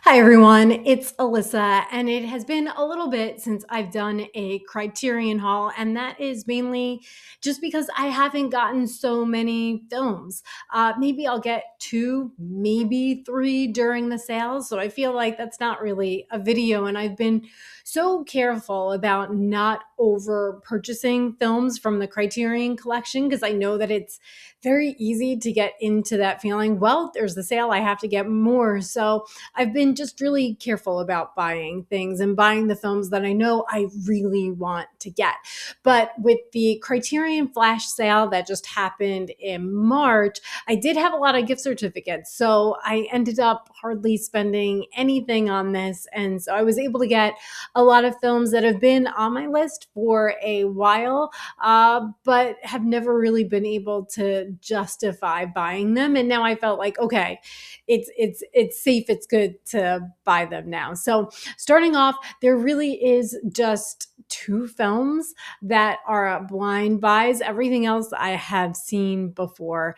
Hi everyone, it's Alyssa, and it has been a little bit since I've done a Criterion haul, and that is mainly just because I haven't gotten so many films. Maybe I'll get two, maybe three during the sale, so I feel like that's not really a video, and I've been so careful about not over purchasing films from the Criterion collection because I know that it's very easy to get into that feeling. Well, there's the sale, I have to get more. So I've been just really careful about buying things and buying the films that I know I really want to get. But with the Criterion Flash Sale that just happened in March, I did have a lot of gift certificates. So I ended up hardly spending anything on this. And so I was able to get a lot of films that have been on my list for a while, but have never really been able to justify buying them. And now I felt like, okay, it's safe, it's good to buy them now. So starting off, there really is just two films that are blind buys. Everything else I have seen before,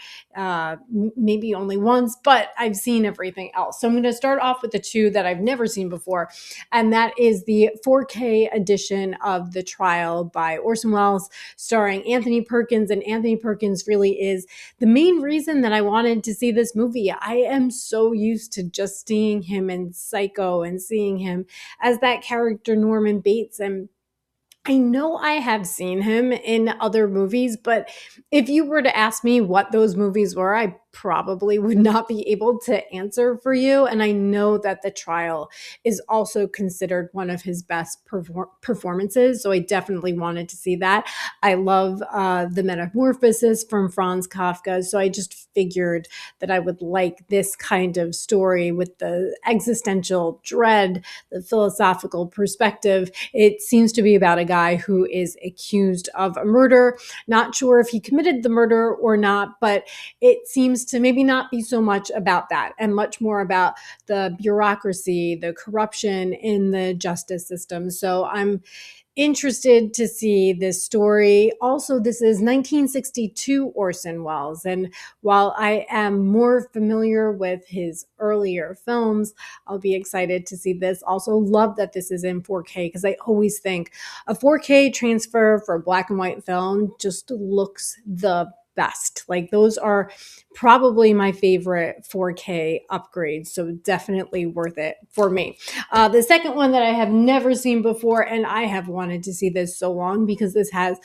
maybe only once, but I've seen everything else. So I'm going to start off with the two that I've never seen before, and that is the 4K edition of The Trial by Orson Welles, starring Anthony Perkins. And Anthony Perkins really is the main reason that I wanted to see this movie. I am so used to just seeing him in Psycho and seeing him as that character Norman Bates, and I know I have seen him in other movies, but if you were to ask me what those movies were, I probably would not be able to answer for you. And I know that The Trial is also considered one of his best performances. So I definitely wanted to see that. I love the Metamorphosis from Franz Kafka. So I just figured that I would like this kind of story with the existential dread, the philosophical perspective. It seems to be about a guy who is accused of a murder. Not sure if he committed the murder or not, but it seems to maybe not be so much about that and much more about the bureaucracy, the corruption in the justice system. So I'm interested to see this story. Also, this is 1962 Orson Welles. And while I am more familiar with his earlier films, I'll be excited to see this. Also, love that this is in 4K because I always think a 4K transfer for black and white film just looks the best. Like, those are probably my favorite 4K upgrades. So definitely worth it for me. The second one that I have never seen before, and I have wanted to see this so long because this has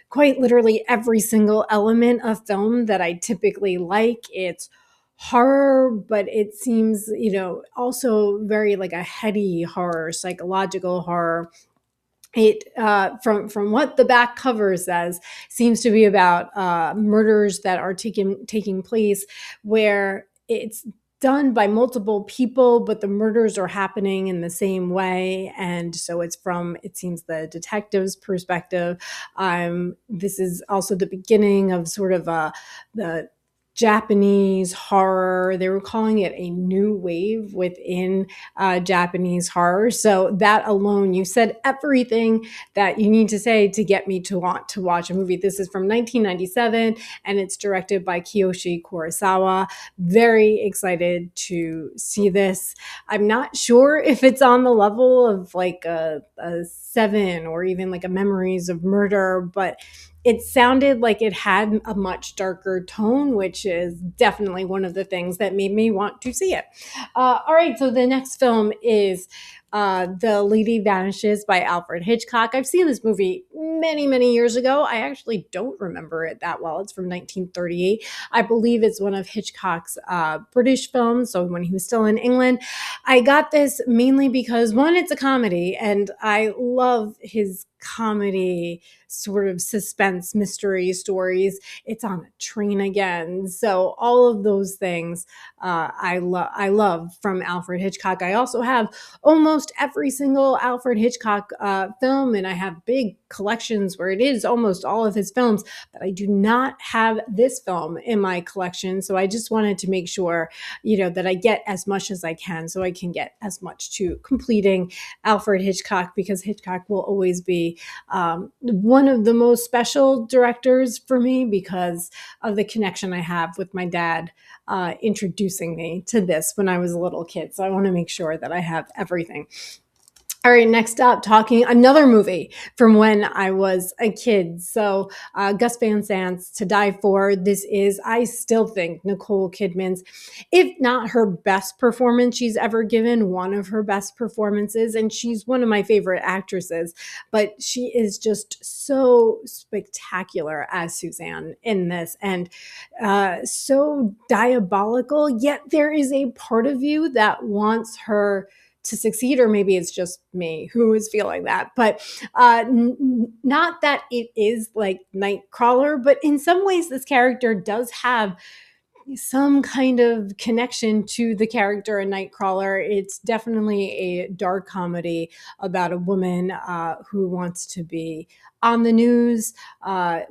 quite literally every single element of film that I typically like. It's horror, but it seems, also very like a heady horror, psychological horror. It from what the back cover says, seems to be about murders that are taking place where it's done by multiple people, but the murders are happening in the same way. And so it's from, it seems, the detective's perspective. This is also the beginning of sort of the Japanese horror. They were calling it a new wave within Japanese horror. So that alone, you said everything that you need to say to get me to want to watch a movie. This is from 1997 and it's directed by Kiyoshi Kurosawa. Very excited to see this. I'm not sure if it's on the level of like a Seven or even like a Memories of Murder, but it sounded like it had a much darker tone, which is definitely one of the things that made me want to see it. All right, so the next film is The Lady Vanishes by Alfred Hitchcock. I've seen this movie many, many years ago. I actually don't remember it that well. It's from 1938. I believe it's one of Hitchcock's British films, so when he was still in England. I got this mainly because, one, it's a comedy, and I love his comedy sort of suspense mystery stories. It's on a train again. So all of those things I love from Alfred Hitchcock. I also have almost almost every single Alfred Hitchcock film, and I have big collections where it is almost all of his films, but I do not have this film in my collection. So I just wanted to make sure, that I get as much as I can so I can get as much to completing Alfred Hitchcock, because Hitchcock will always be one of the most special directors for me because of the connection I have with my dad introducing me to this when I was a little kid. So I want to make sure that I have everything. All right, next up, talking another movie from when I was a kid. So, Gus Van Sant's To Die For. This is, I still think, Nicole Kidman's, if not her best performance she's ever given, one of her best performances. And she's one of my favorite actresses, but she is just so spectacular as Suzanne in this, and so diabolical. Yet there is a part of you that wants her to succeed, or maybe it's just me who is feeling that. But not that it is like Nightcrawler, but in some ways, this character does have some kind of connection to the character in Nightcrawler. It's definitely a dark comedy about a woman who wants to be on the news,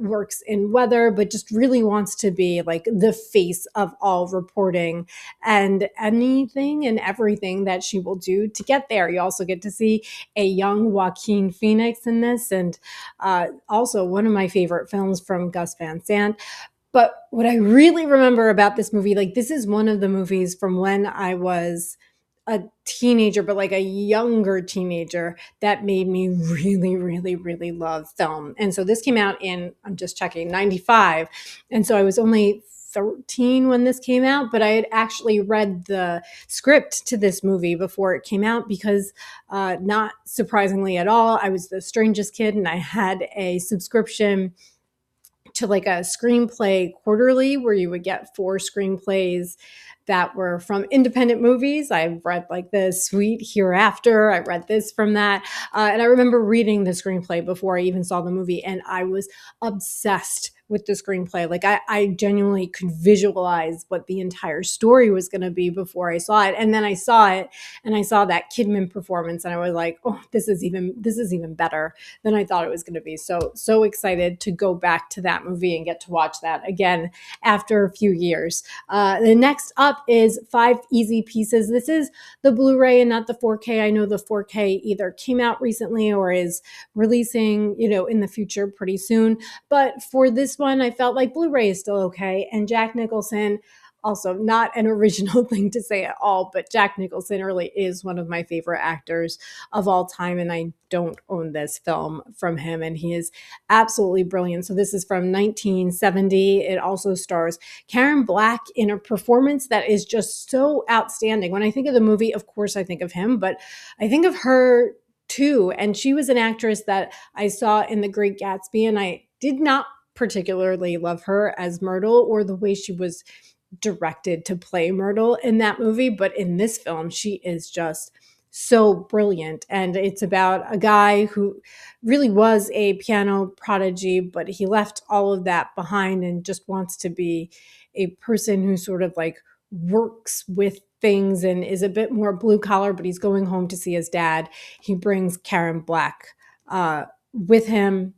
works in weather, but just really wants to be like the face of all reporting and anything and everything that she will do to get there. You also get to see a young Joaquin Phoenix in this, and also one of my favorite films from Gus Van Sant. But what I really remember about this movie, like this is one of the movies from when I was a teenager, but like a younger teenager, that made me really, really, really love film. And so this came out in, I'm just checking, 95. And so I was only 13 when this came out, but I had actually read the script to this movie before it came out because, not surprisingly at all, I was the strangest kid and I had a subscription to like a screenplay quarterly where you would get 4 screenplays that were from independent movies. I read like The Sweet Hereafter. I read this from that. And I remember reading the screenplay before I even saw the movie, and I was obsessed with the screenplay. Like I genuinely could visualize what the entire story was going to be before I saw it. And then I saw it and I saw that Kidman performance and I was like, oh, this is even better than I thought it was going to be. So excited to go back to that movie and get to watch that again after a few years. The next up is Five Easy Pieces. This is the Blu-ray and not the 4K. I know the 4K either came out recently or is releasing, in the future pretty soon. But for this one, I felt like Blu-ray is still okay. And Jack Nicholson, also not an original thing to say at all, but Jack Nicholson really is one of my favorite actors of all time. And I don't own this film from him, and he is absolutely brilliant. So this is from 1970. It also stars Karen Black in a performance that is just so outstanding. When I think of the movie, of course, I think of him, but I think of her too. And she was an actress that I saw in The Great Gatsby, and I did not particularly love her as Myrtle or the way she was directed to play Myrtle in that movie. But in this film, she is just so brilliant. And it's about a guy who really was a piano prodigy, but he left all of that behind and just wants to be a person who sort of like works with things and is a bit more blue collar, but he's going home to see his dad. He brings Karen Black with him,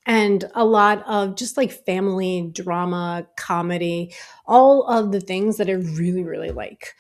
and a lot of just like family drama, comedy, all of the things that I really, really like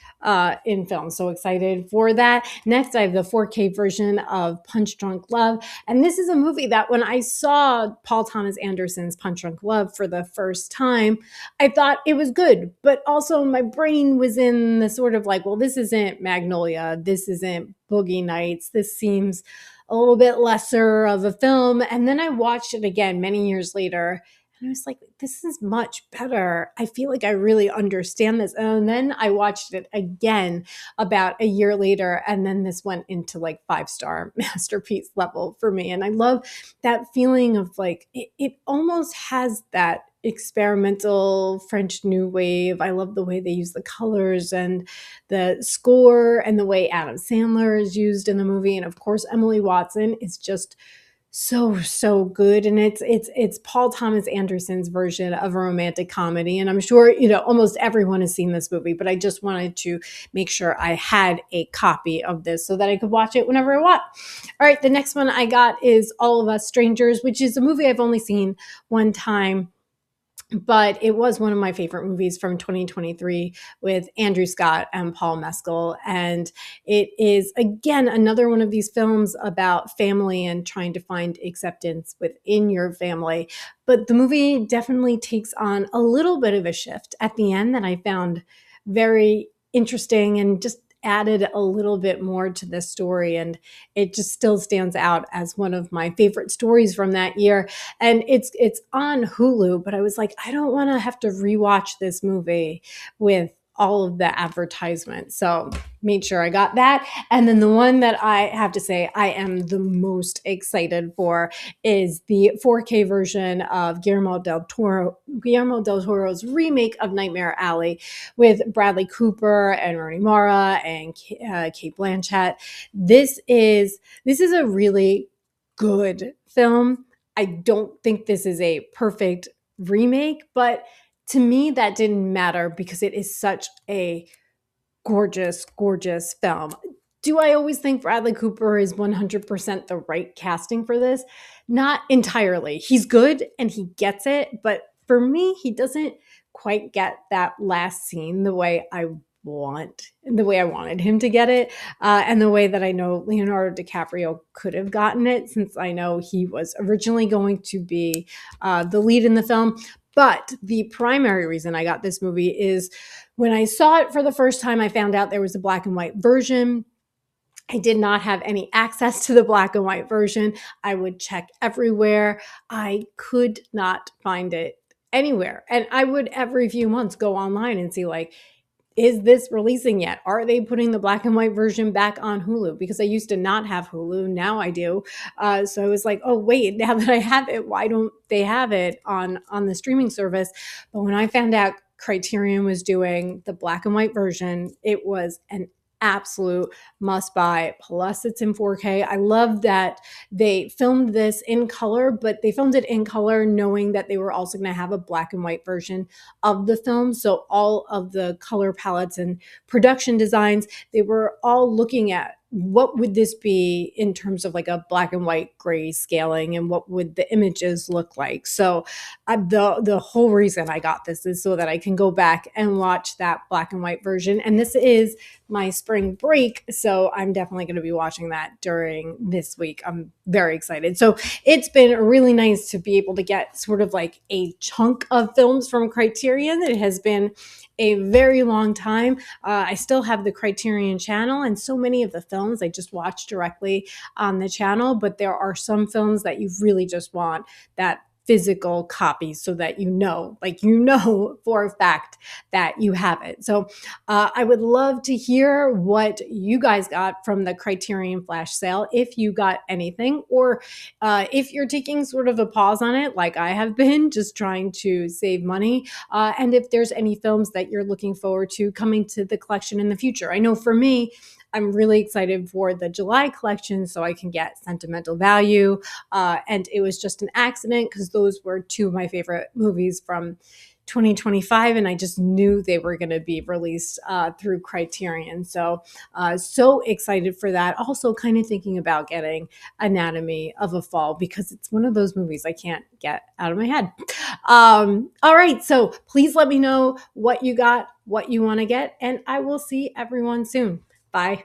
in film. So excited for that. Next, I have the 4K version of Punch Drunk Love. And this is a movie that when I saw Paul Thomas Anderson's Punch Drunk Love for the first time, I thought it was good. But also my brain was in the sort of like, well, this isn't Magnolia. This isn't Boogie Nights. This seems a little bit lesser of a film. And then I watched it again many years later, and I was like, this is much better. I feel like I really understand this. And then I watched it again about a year later, and then this went into like 5-star masterpiece level for me. And I love that feeling of like, it almost has that experimental French New Wave. I love the way they use the colors and the score and the way Adam Sandler is used in the movie. And of course, Emily Watson is just so good, and it's Paul Thomas Anderson's version of a romantic comedy, and I'm sure almost everyone has seen this movie, but I just wanted to make sure I had a copy of this so that I could watch it whenever I want. All right, the next one I got is All of Us Strangers, which is a movie I've only seen one time, but it was one of my favorite movies from 2023 with Andrew Scott and Paul Mescal. And it is, again, another one of these films about family and trying to find acceptance within your family. But the movie definitely takes on a little bit of a shift at the end that I found very interesting and just added a little bit more to the story. And it just still stands out as one of my favorite stories from that year. And it's on Hulu, but I was like, I don't want to have to rewatch this movie with all of the advertisements. So made sure I got that. And then the one that I have to say I am the most excited for is the 4K version of Guillermo del Toro's remake of Nightmare Alley with Bradley Cooper and Rooney Mara and Kate Blanchett. This is a really good film. I don't think this is a perfect remake, but to me, that didn't matter because it is such a gorgeous, gorgeous film. Do I always think Bradley Cooper is 100% the right casting for this? Not entirely. He's good and he gets it, but for me, he doesn't quite get that last scene the way I wanted him to get it, and the way that I know Leonardo DiCaprio could have gotten it, since I know he was originally going to be the lead in the film. But the primary reason I got this movie is when I saw it for the first time, I found out there was a black and white version. I did not have any access to the black and white version. I would check everywhere. I could not find it anywhere. And I would every few months go online and see, like, is this releasing yet? Are they putting the black and white version back on Hulu? Because I used to not have Hulu. Now I do. So I was like, oh, wait, now that I have it, why don't they have it on the streaming service? But when I found out Criterion was doing the black and white version, it was an absolute must buy. Plus, it's in 4K. I love that they filmed this in color, but they filmed it in color knowing that they were also going to have a black and white version of the film. So all of the color palettes and production designs, they were all looking at what would this be in terms of like a black and white gray scaling, and what would the images look like. So the whole reason I got this is so that I can go back and watch that black and white version. And this is my spring break, so I'm definitely going to be watching that during this week. I'm very excited. So it's been really nice to be able to get sort of like a chunk of films from Criterion. It has been a very long time. I still have the Criterion channel, and so many of the films I just watch directly on the channel, but there are some films that you really just want that physical copy so that for a fact that you have it. So I would love to hear what you guys got from the Criterion Flash Sale, if you got anything, or if you're taking sort of a pause on it like I have been, just trying to save money, and if there's any films that you're looking forward to coming to the collection in the future. I know for me, I'm really excited for the July collection so I can get Sentimental Value. And it was just an accident because those were two of my favorite movies from 2025, and I just knew they were going to be released through Criterion. So excited for that. Also kind of thinking about getting Anatomy of a Fall because it's one of those movies I can't get out of my head. All right, so please let me know what you got, what you want to get, and I will see everyone soon. Bye.